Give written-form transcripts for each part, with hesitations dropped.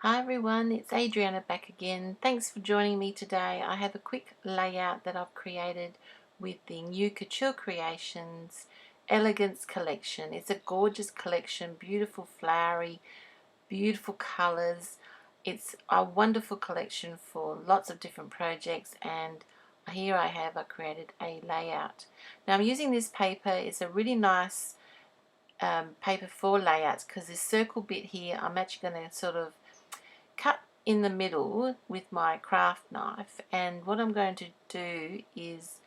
Hi everyone, it's Adriana back again. Thanks for joining me today. I have a quick layout that I've created with the new Couture Creations Elegance Collection. It's a gorgeous collection, beautiful flowery, beautiful colours. It's a wonderful collection for lots of different projects, and here I created a layout. Now I'm using this paper. It's a really nice paper for layouts because this circle bit here I'm actually going to sort of cut in the middle with my craft knife, and what I'm going to do is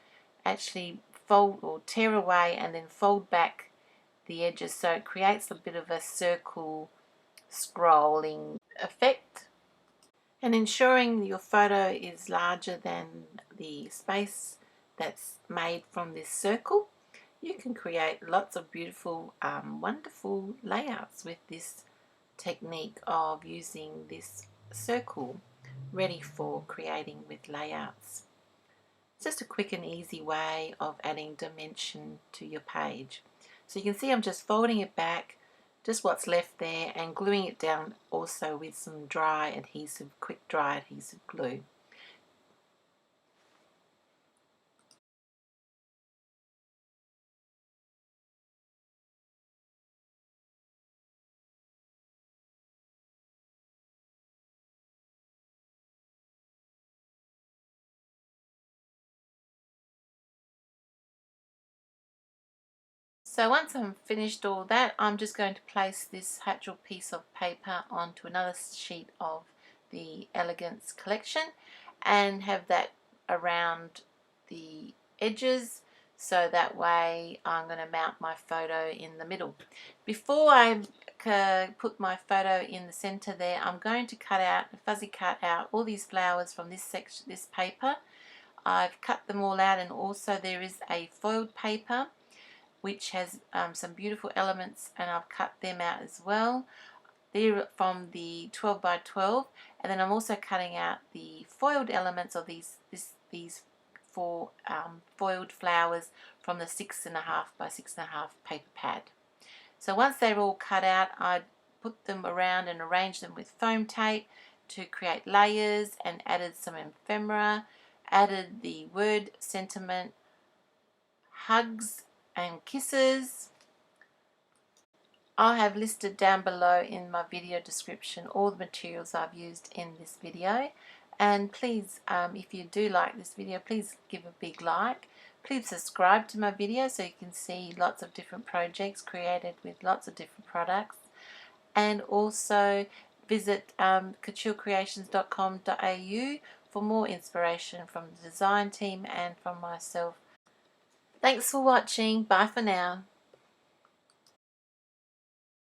actually fold or tear away and then fold back the edges so it creates a bit of a circle scrolling effect. And ensuring your photo is larger than the space that's made from this circle, you can create lots of beautiful wonderful layouts with this technique of using this circle ready for creating with layouts. It's just a quick and easy way of adding dimension to your page. So you can see I'm just folding it back, just what's left there, and gluing it down also with some dry adhesive, quick dry adhesive glue. So once I'm finished all that, I'm just going to place this hatchel piece of paper onto another sheet of the Elegance collection and have that around the edges, so that way I'm going to mount my photo in the middle. Before I put my photo in the center there, I'm going to fuzzy cut out all these flowers from this section, this paper. I've cut them all out, and also there is a foiled paper which has some beautiful elements, and I've cut them out as well. They're from the 12 by 12, and then I'm also cutting out the foiled elements of these four foiled flowers from the 6.5 by 6.5 paper pad. So once they're all cut out, I put them around and arrange them with foam tape to create layers, and added some ephemera, added the word sentiment, hugs and kisses. I'll have listed down below in my video description all the materials I've used in this video, and please if you do like this video, please give a big like. Please subscribe to my video so you can see lots of different projects created with lots of different products, and also visit couturecreations.com.au for more inspiration from the design team and from myself. Thanks for watching. Bye for now.